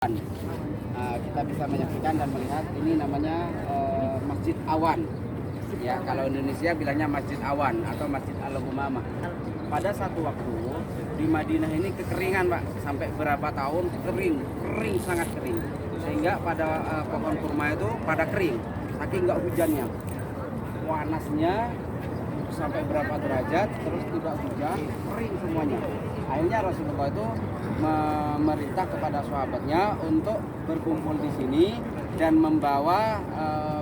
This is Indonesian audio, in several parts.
Kita bisa menyaksikan dan melihat ini namanya Masjid Awan. Ya, kalau Indonesia bilangnya Masjid Awan atau Masjid Al-Umamah. Pada satu waktu di Madinah ini kekeringan, Pak, sampai berapa tahun kering sangat kering. Sehingga pada pohon kurma itu pada kering, saking nggak hujannya. Panasnya sampai berapa derajat, terus tidak hujan, kering semuanya. Akhirnya Rasulullah itu memerintah kepada sahabatnya untuk berkumpul di sini dan membawa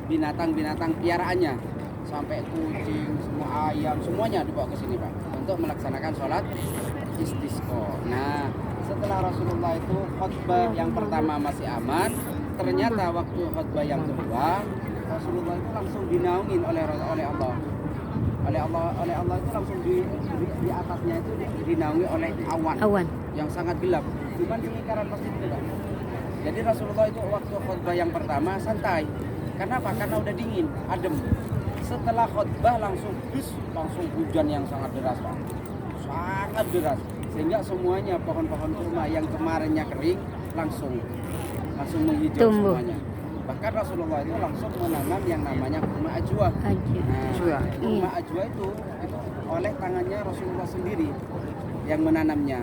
binatang-binatang piaraannya, sampai kucing, semua ayam, semuanya dibawa ke sini, Pak, untuk melaksanakan sholat istisqa. Nah, setelah Rasulullah itu khutbah yang pertama masih aman, ternyata waktu khutbah yang kedua Rasulullah itu langsung dinaungin oleh Allah. Oleh Allah itu langsung di atasnya itu dinaungi oleh awan yang sangat gelap, cuman di lingkaran masjid itu, Pak. Jadi Rasulullah itu waktu khutbah yang pertama santai. Karena apa? Karena udah dingin, adem. Setelah khutbah langsung hujan yang sangat deras, Pak. Sangat deras. Sehingga semuanya pohon-pohon kurma yang kemarinnya kering langsung menghijau semuanya. Bahkan Rasulullah itu langsung menanam yang namanya kurma ajwa. Kurma ajwa itu oleh tangannya Rasulullah sendiri yang menanamnya.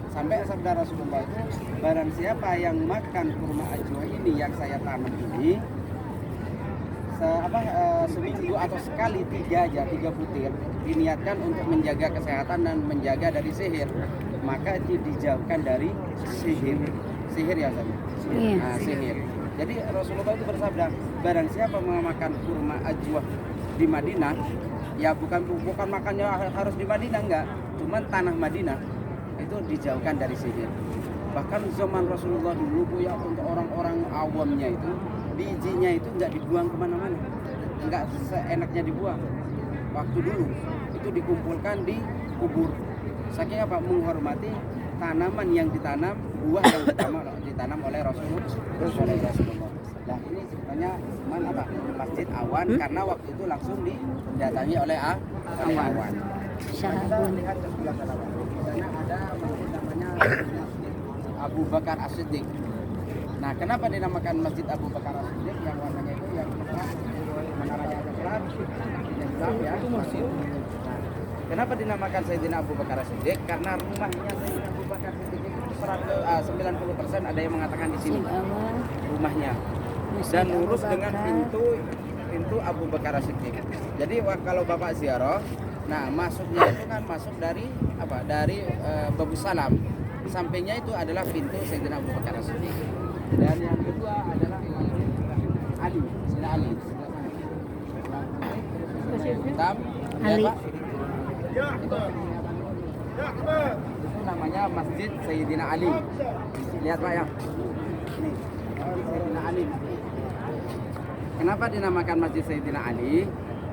Sampai sabda Rasulullah itu, barang siapa yang makan kurma ajwa ini yang saya tanam ini seminggu atau sekali 3 butir, diniatkan untuk menjaga kesehatan dan menjaga dari sihir, maka itu dijauhkan dari sihir ya Ustaz. Sihir. Jadi Rasulullah itu bersabda, barang siapa memakan kurma ajwa di Madinah, ya bukan makannya harus di Madinah, enggak, cuman tanah Madinah itu dijauhkan dari sihir. Bahkan zaman Rasulullah dulu ya, untuk orang-orang awamnya itu bijinya itu enggak dibuang kemana-mana, enggak seenaknya dibuang. Waktu dulu itu dikumpulkan di kubur. Saking apa? Menghormati tanaman yang ditanam, buah yang ditanam oleh Rasulullah. Nah, ini sebenarnya apa? Masjid Awan, karena waktu itu langsung didatangi oleh awan. Kita lihat ke sebelah sana, Pak. Di sana ada masjid namanya Masjid Abu Bakar As-Siddiq. Nah, kenapa dinamakan Masjid Abu Bakar As-Siddiq? Yang warnanya itu yang menaranya coklat, ya. Itu masjid. Nah, kenapa dinamakan Sayyidina Abu Bakar As-Siddiq? Karena rumahnya Sayyidina Abu Bakar As-Siddiq itu 90% ada yang mengatakan di sini rumahnya, dan lurus dengan pintu Abu Bakar As-Siddiq. Jadi kalau Bapak ziarah, nah masuknya itu kan masuk dari Babu Salam. Sampingnya itu adalah pintu Sayyidina Abu Bakar As-Siddiq. Dan yang kedua adalah Ali, Sayyidina Ali. Hitam, Ali. Ya, Pak. Itu namanya Masjid Sayyidina Ali. Lihat, Pak, ya. Ini Sayyidina Ali. Kenapa dinamakan Masjid Sayyidina Ali?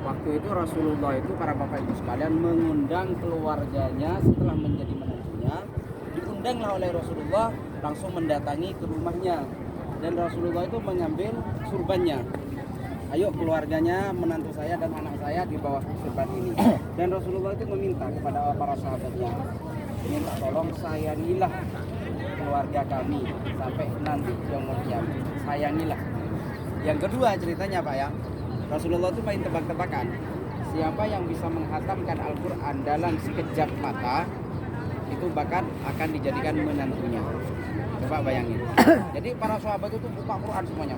Waktu itu Rasulullah itu, para bapak ibu sekalian, mengundang keluarganya setelah menjadi menantunya. Diundanglah oleh Rasulullah, langsung mendatangi ke rumahnya. Dan Rasulullah itu mengambil surbannya. Ayo keluarganya, menantu saya dan anak saya di bawah surban ini. Dan Rasulullah itu meminta kepada para sahabatnya, minta tolong sayangilah keluarga kami sampai nanti yaumul qiyamah. Sayangilah. Yang kedua ceritanya, Pak, ya, Rasulullah itu main tebak-tebakan. Siapa yang bisa menghatamkan Al-Quran dalam sekejap mata, itu bahkan akan dijadikan menantunya. Coba bayangin. Jadi para sahabat itu buka Quran semuanya,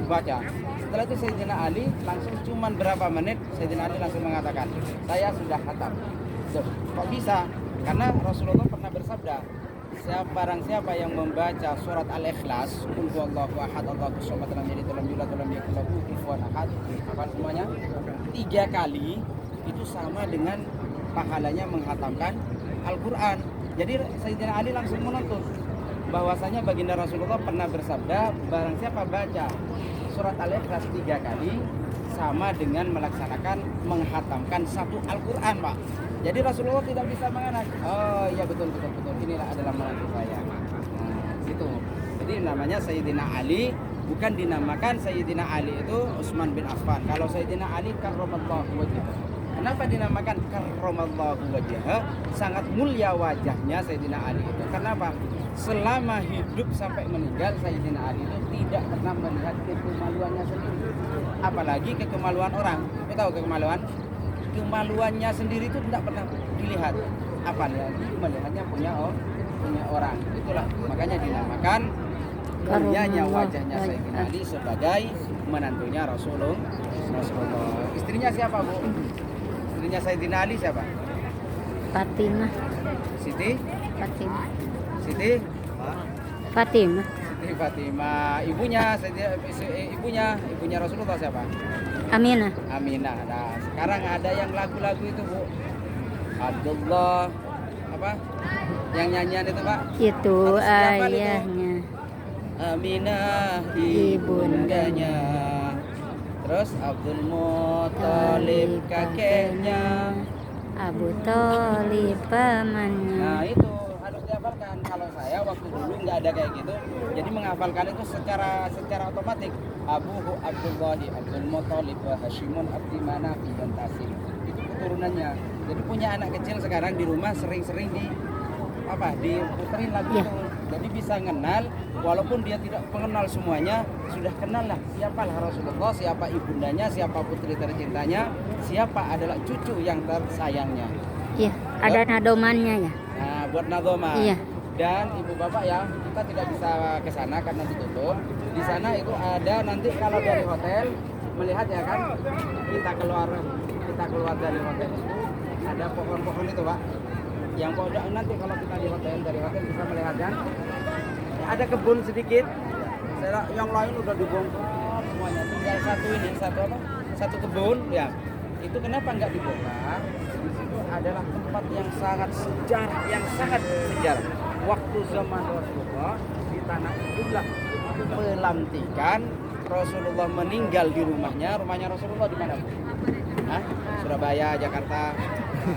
baca. Setelah itu Sayyidina Ali langsung cuman berapa menit, Sayyidina Ali langsung mengatakan, saya sudah khatam. Kok bisa? Karena Rasulullah pernah bersabda, barang siapa yang membaca surat Al-Ikhlas, qul huwallahu ahad, Allahus samad, lam yalid walam yulad walam yakul lahu kufuwan ahad, hafal semuanya 3 kali, itu sama dengan pahalanya menghatamkan Al-Quran. Jadi Sayyidina Ali langsung menuntut bahwasanya baginda Rasulullah pernah bersabda, barang siapa baca surat Al-Ikhlas 3 kali sama dengan melaksanakan menghatamkan 1 Al-Quran, Pak. Jadi Rasulullah tidak bisa menganak, oh iya betul, inilah adalah menantu saya. Nah, gitu. Jadi namanya Sayyidina Ali, bukan dinamakan Sayyidina Ali itu Utsman bin Affan. Kalau Sayyidina Ali karramallahu wajhahu. Kenapa dinamakan karramallahu wajhah? Sangat mulia wajahnya Sayyidina Ali itu. Kenapa? Selama hidup sampai meninggal Sayyidina Ali itu tidak pernah melihat kekemaluannya sendiri. Apalagi kekemaluan orang. Kita tahu kekemaluan? Kemaluannya sendiri itu tidak pernah dilihat. Apalagi melihatnya punya orang. Itulah makanya dinamakan mulianya wajahnya Sayyidina Ali sebagai menantunya Rasulullah. Istrinya siapa, Bu? Istrinya Sayyidina Ali siapa? Fatimah. Siti? Fatimah. Siti? Fatimah. Siti Fatimah. Ibunya Rasulullah siapa? Aminah. Aminah. Nah, sekarang ada yang lagu-lagu itu, Bu. Abdullah apa? Yang nyanyian itu, Pak? Itu Harus dihafal itu. ayahnya. Aminah ibundanya. Terus Abdul Muthalib kakeknya. Abu Thalib pamannya. Nah itu harus dihafalkan. Kalau saya waktu dulu nggak ada kayak gitu, jadi menghafalkan itu secara otomatis. Abuhu Abdullahi Abdul Muthalib wa Hashimun Abdi Manaf dan Tasim. Itu keturunannya. Jadi punya anak kecil sekarang di rumah sering-sering diputerin lagu Ya. itu. Jadi bisa kenal, walaupun dia tidak mengenal semuanya, sudah kenal lah siapa Rasulullah, siapa ibundanya, siapa putri tercintanya, siapa adalah cucu yang tersayangnya. Iya, ada nadomannya ya. Nah, buat nadoma. Iya. Dan ibu bapak ya, kita tidak bisa ke sana karena ditutup. Di sana itu ada nanti kalau dari hotel melihat ya kan, kita keluar dari hotel itu ada pohon-pohon itu, Pak. Yang pohon nanti kalau kita di hotel dari hotel bisa melihat kan, ada kebun sedikit. Yang lain udah dibongkar semuanya. Tinggal satu kebun ya. Itu kenapa nggak dibongkar? Di situ adalah tempat yang sangat sejarah. Waktu zaman Rasulullah di tanah itulah pelantikan Rasulullah meninggal di rumahnya. Rumahnya Rasulullah di mana, Bu? Hah? Surabaya, Jakarta,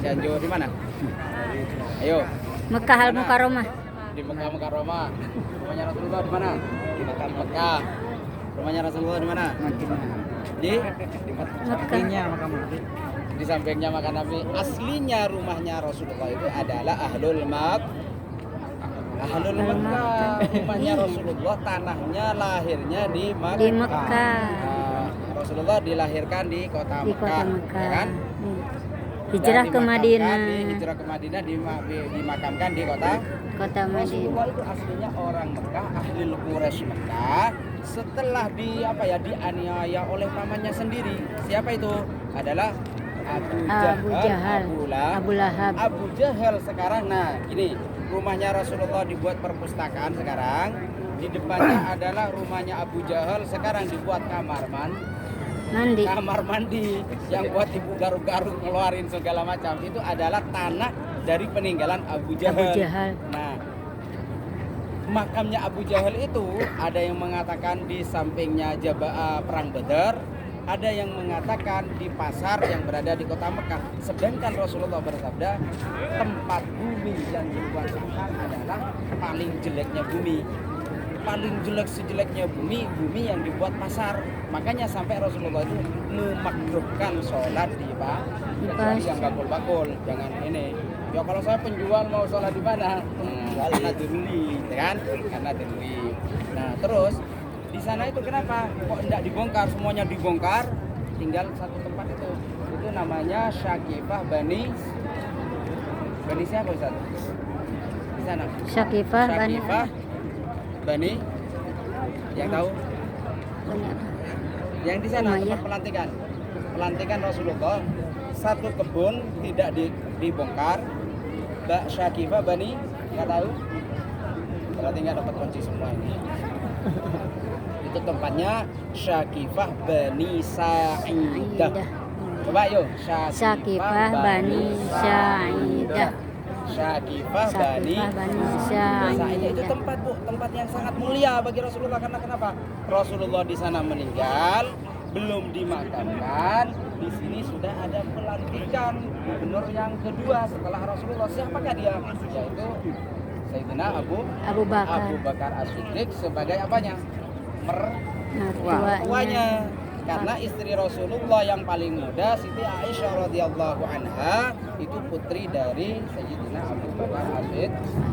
Cianjur, di mana? Ayo. Mekah Al Mukarramah. Di Mekah Mukarramah. Rumahnya Rasulullah di mana? Di Mekah. Rumahnya Rasulullah di mana? Di Mekah. Di sampingnya makam Nabi. Aslinya rumahnya Rasulullah itu adalah Ahlul Mekah. Rumahnya Rasulullah, tanahnya lahirnya di Mekah. Di Mekah. Nah, Rasulullah dilahirkan di kota Di Mekah, kota Mekah. ya kan? Hijrah Dan ke Madinah. Hijrah ke Madinah dimakamkan di kota Madinah. Rasulullah itu aslinya orang Mekah, ahli Quraisy Mekah. Setelah dianiaya oleh pamannya sendiri. Siapa itu? Adalah Abu Jahal. Abu Lahab. Abu Jahal sekarang. Nah, gini, rumahnya Rasulullah dibuat perpustakaan sekarang. Di depannya adalah rumahnya Abu Jahal, sekarang dibuat kamar mandi yang buat ibu garuk-garuk ngeluarin segala macam. Itu adalah tanah dari peninggalan Abu Jahal. Nah, makamnya Abu Jahal itu ada yang mengatakan di sampingnya perang Badar, ada yang mengatakan di pasar yang berada di kota Mekah. Sedangkan Rasulullah bersabda, tempat bumi yang dibuat Tuhan adalah paling jeleknya bumi. Paling jelek sejeleknya bumi yang dibuat pasar. Makanya sampai Rasulullah itu memakruhkan sholat di yang bakul-bakul. Jangan ini. Ya kalau saya penjual mau sholat di mana? Karena diruli, kan? Karena diruli. Nah terus di sana itu kenapa? Kok tidak dibongkar? Semuanya dibongkar. Tinggal satu tempat itu. Itu namanya Syakifah Bani siapa Ustaz? Di sana. Syakifah Bani yang tahu? Yang di sana tempat pelantikan Rasulullah, satu kebun tidak dibongkar. Mbak Syakifah Bani nggak tahu? Berarti nggak dapat kunci semua ini. Itu tempatnya Syakifah Bani Sa'idah. Coba yuk, Syakifah Bani Sa'idah. Syakifah Bani Sa'idah itu tempat yang sangat mulia bagi Rasulullah. Karena kenapa? Rasulullah di sana meninggal, belum dimakamkan. Di sini sudah ada pelantikan gubernur yang kedua setelah Rasulullah. Siapakah dia? Yaitu Sayyidina Abu Bakar As-Siddiq sebagai apanya? Mertuanya. Karena istri Rasulullah yang paling muda Siti Aisyah radhiyallahu anha itu putri dari Sayyidina Abu Bakar As-Siddiq.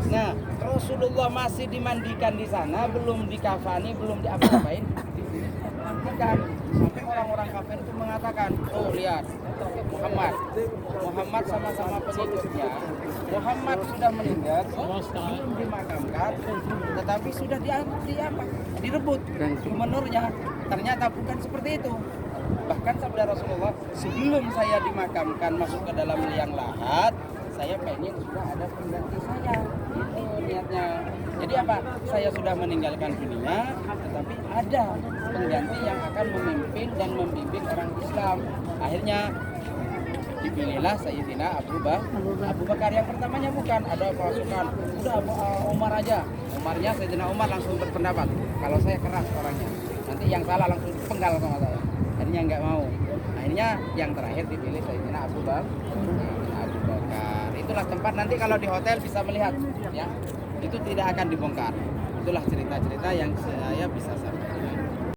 Nah, Rasulullah masih dimandikan di sana, belum dikafani, belum diapa-apain, dimandikan. Sampai orang-orang kafir itu mengatakan, "Oh, lihat, Muhammad sama-sama pengikutnya. Muhammad sudah meninggal, belum dimakamkan, tetapi sudah direbut gubernurnya." Ternyata bukan seperti itu. Bahkan sabda Rasulullah, sebelum saya dimakamkan masuk ke dalam liang lahat, saya pengen sudah ada pengganti saya. Itu niatnya. Jadi apa? Saya sudah meninggalkan dunia, tetapi ada pengganti yang akan memimpin dan membimbing orang Islam. Akhirnya dipilihlah Sayyidina Abu Bakar. Yang pertamanya bukan ada pasukan, udah Umar aja. Umarnya Sayyidina Umar langsung berpendapat, kalau saya keras orangnya, nanti yang salah langsung penggal sama saya. Akhirnya nggak mau. Akhirnya yang terakhir dipilih Sayyidina Abu Bakar. Itulah tempat nanti kalau di hotel bisa melihat, ya. Itu tidak akan dibongkar. Itulah cerita-cerita yang saya bisa sampaikan.